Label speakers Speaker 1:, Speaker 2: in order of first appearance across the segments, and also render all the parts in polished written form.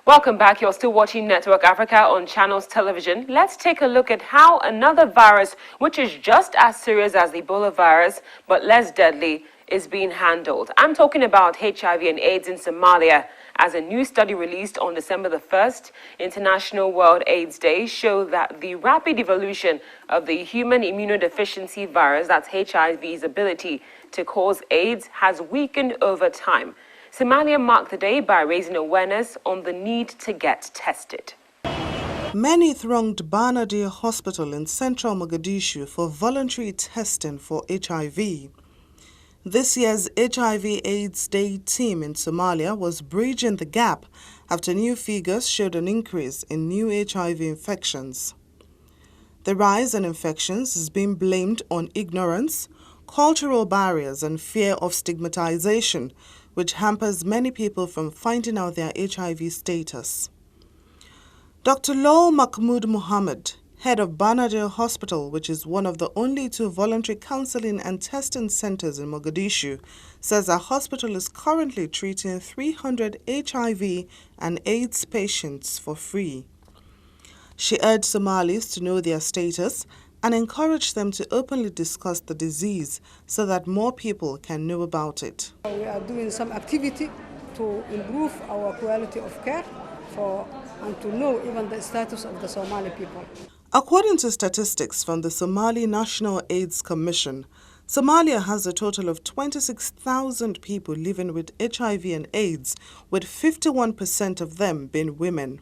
Speaker 1: Welcome back. You're still watching Network Africa on Channels Television. Let's take a look at how another virus, which is just as serious as the Ebola virus, but less deadly, is being handled. I'm talking about HIV and AIDS in Somalia, as a new study released on December the 1st, International World AIDS Day, showed that the rapid evolution of the human immunodeficiency virus, that's HIV's ability to cause AIDS, has weakened over time. Somalia marked the day by raising awareness on the need to get tested.
Speaker 2: Many thronged Banadir Hospital in central Mogadishu for voluntary testing for HIV. This year's HIV/AIDS Day team in Somalia was bridging the gap after new figures showed an increase in new HIV infections. The rise in infections is being blamed on ignorance, cultural barriers, and fear of stigmatization, which hampers many people from finding out their HIV status. Dr. Lowell Mahmoud Muhammad, head of Banadir Hospital, which is one of the only two voluntary counseling and testing centers in Mogadishu, says our hospital is currently treating 300 HIV and AIDS patients for free. She urged Somalis to know their status and encouraged them to openly discuss the disease so that more people can know about it.
Speaker 3: We are doing some activity to improve our quality of care and to know even the status of the Somali people.
Speaker 2: According to statistics from the Somali National AIDS Commission, Somalia has a total of 26,000 people living with HIV and AIDS, with 51% of them being women.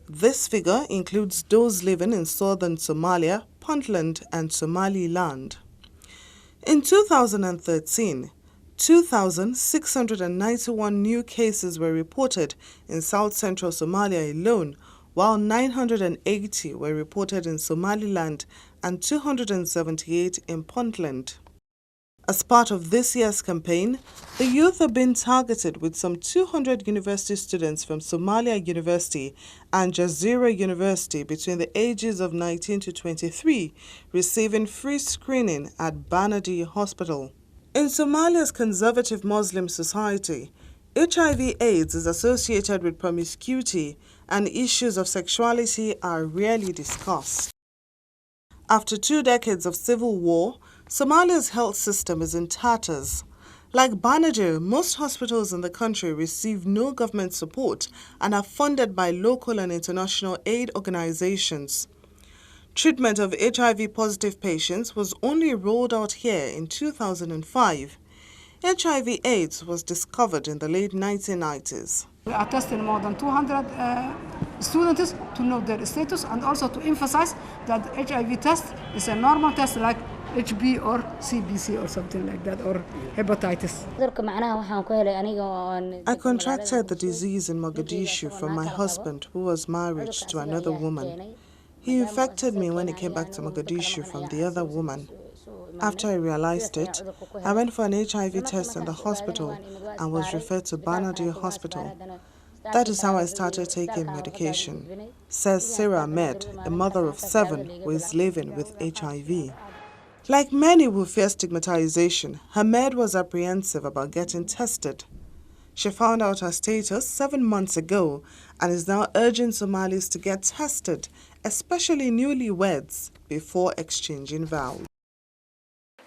Speaker 2: This figure includes those living in southern Somalia, Puntland, and Somaliland. In 2013, 2,691 new cases were reported in south-central Somalia alone, while 980 were reported in Somaliland and 278 in Puntland. As part of this year's campaign, the youth have been targeted with some 200 university students from Somalia University and Jazeera University between the ages of 19 to 23 receiving free screening at Banadir Hospital. In Somalia's conservative Muslim society, HIV/AIDS is associated with promiscuity and issues of sexuality are rarely discussed. After 2 decades of civil war, Somalia's health system is in tatters. Like Banadir, most hospitals in the country receive no government support and are funded by local and international aid organizations. Treatment of HIV-positive patients was only rolled out here in 2005. HIV/AIDS was discovered in the late 1990s.
Speaker 3: We are testing more than 200 students to know their status and also to emphasize that HIV test is a normal test like HB or CBC or something like that, or hepatitis.
Speaker 2: I contracted the disease in Mogadishu from my husband, who was married to another woman. He infected me when he came back to Mogadishu from the other woman. After I realized it, I went for an HIV test in the hospital and was referred to Banadir Hospital. That is how I started taking medication, says Sarah Ahmed, a mother of 7 who is living with HIV. Like many who fear stigmatization, Ahmed was apprehensive about getting tested. She found out her status 7 months ago and is now urging Somalis to get tested, especially newlyweds, before exchanging vows.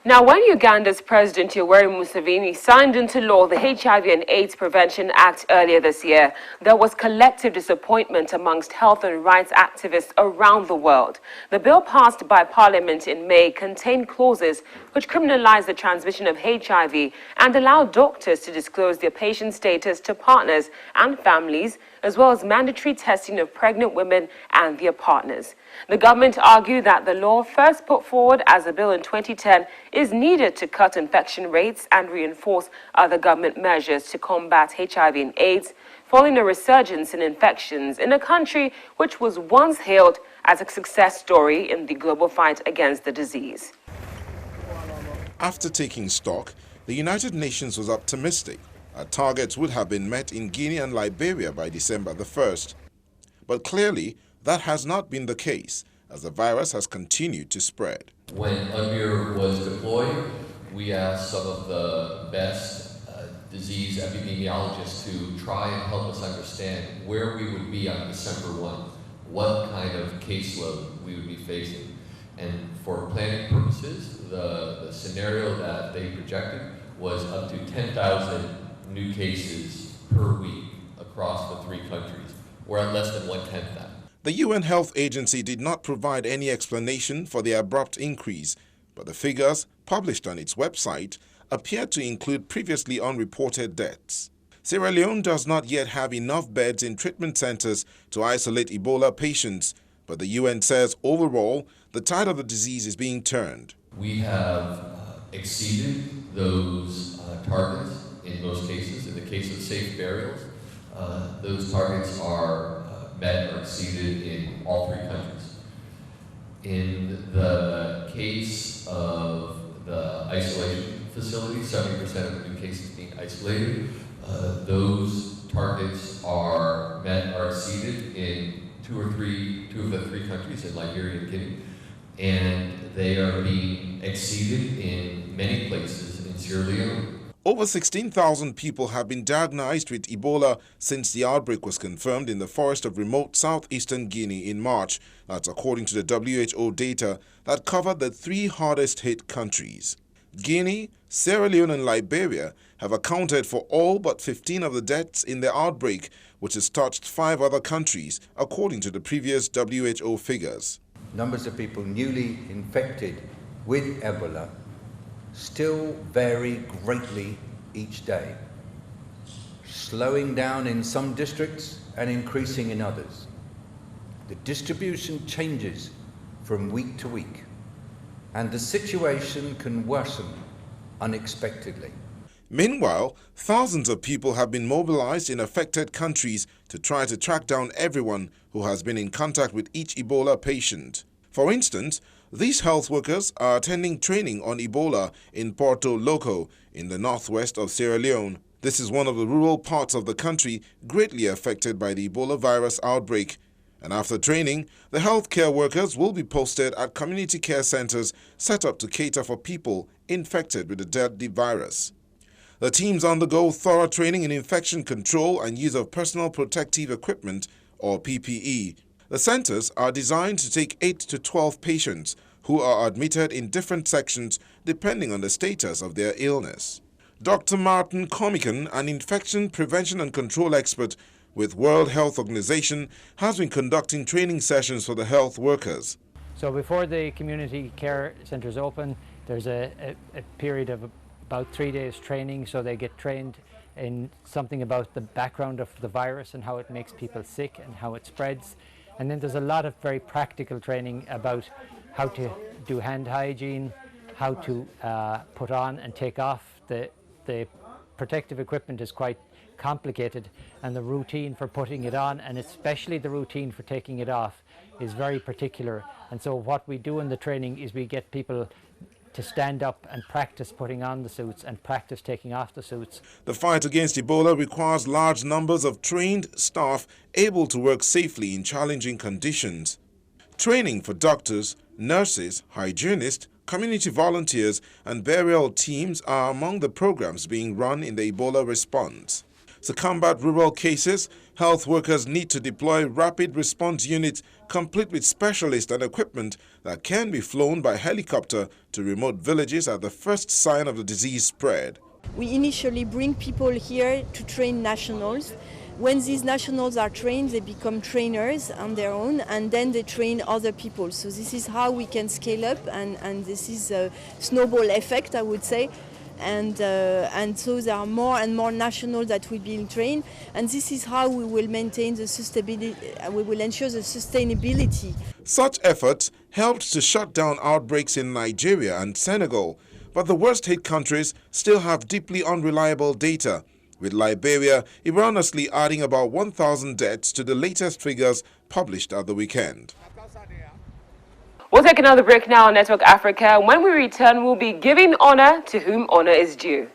Speaker 1: Now, when Uganda's President Yoweri Museveni signed into law the HIV and AIDS Prevention Act earlier this year, there was collective disappointment amongst health and rights activists around the world. The bill passed by Parliament in May contained clauses which criminalize the transmission of HIV and allow doctors to disclose their patient status to partners and families, as well as mandatory testing of pregnant women and their partners. The government argued that the law, first put forward as a bill in 2010, is needed to cut infection rates and reinforce other government measures to combat HIV and AIDS, following a resurgence in infections in a country which was once hailed as a success story in the global fight against the disease.
Speaker 4: After taking stock, the United Nations was optimistic. Our targets would have been met in Guinea and Liberia by December the 1st. But clearly, that has not been the case, as the virus has continued to spread.
Speaker 5: When UNMIR was deployed, we asked some of the best disease epidemiologists to try and help us understand where we would be on December 1, what kind of caseload we would be facing. And for planning purposes, the scenario that they projected was up to 10,000 new cases per week across the 3 countries. We're at less than 1/10 that.
Speaker 4: The UN Health Agency did not provide any explanation for the abrupt increase, but the figures published on its website appeared to include previously unreported deaths. Sierra Leone does not yet have enough beds in treatment centers to isolate Ebola patients, but the UN says overall, the tide of the disease is being turned.
Speaker 5: We have exceeded those targets in most cases. In the case of safe burials, those targets are met or exceeded in all 3 countries. In the case of the isolation facility, 70% of the new cases being isolated, those targets are met or exceeded in two of the three countries, in Liberia and Guinea, and they are being exceeded in many places in Sierra Leone.
Speaker 4: Over 16,000 people have been diagnosed with Ebola since the outbreak was confirmed in the forest of remote southeastern Guinea in March. That's according to the WHO data that covered the 3 hardest hit countries. Guinea, Sierra Leone and Liberia have accounted for all but 15 of the deaths in the outbreak, which has touched 5 other countries, according to the previous WHO figures.
Speaker 6: Numbers of people newly infected with Ebola still vary greatly each day, slowing down in some districts and increasing in others. The distribution changes from week to week, and the situation can worsen unexpectedly.
Speaker 4: Meanwhile, thousands of people have been mobilized in affected countries to try to track down everyone who has been in contact with each Ebola patient. For instance, these health workers are attending training on Ebola in Porto Loco in the northwest of Sierra Leone. This is one of the rural parts of the country greatly affected by the Ebola virus outbreak. And after training, the healthcare workers will be posted at community care centers set up to cater for people infected with the deadly virus. The teams undergo thorough training in infection control and use of personal protective equipment, or PPE. The centers are designed to take 8 to 12 patients who are admitted in different sections depending on the status of their illness. Dr. Martin Comican, an infection prevention and control expert with World Health Organization, has been conducting training sessions for the health workers.
Speaker 7: So before the community care centers open, there's a period of about 3 days training, so they get trained in something about the background of the virus and how it makes people sick and how it spreads. And then there's a lot of very practical training about how to do hand hygiene, how to put on and take off. The protective equipment is quite complicated, and the routine for putting it on, and especially the routine for taking it off, is very particular. And so what we do in the training is we get people to stand up and practice putting on the suits and practice taking off the suits.
Speaker 4: The fight against Ebola requires large numbers of trained staff able to work safely in challenging conditions. Training for doctors, nurses, hygienists, community volunteers and burial teams are among the programs being run in the Ebola response. To combat rural cases, health workers need to deploy rapid response units complete with specialists and equipment that can be flown by helicopter to remote villages at the first sign of the disease spread.
Speaker 8: We initially bring people here to train nationals. When these nationals are trained, they become trainers on their own, and then they train other people. So this is how we can scale up, and this is a snowball effect, I would say. And so there are more and more nationals that will be trained, and this is how we will maintain the sustainability. We will ensure the sustainability.
Speaker 4: Such efforts helped to shut down outbreaks in Nigeria and Senegal, but the worst-hit countries still have deeply unreliable data, with Liberia erroneously adding about 1,000 deaths to the latest figures published at the weekend.
Speaker 1: We'll take another break now on Network Africa. When we return, we'll be giving honor to whom honor is due.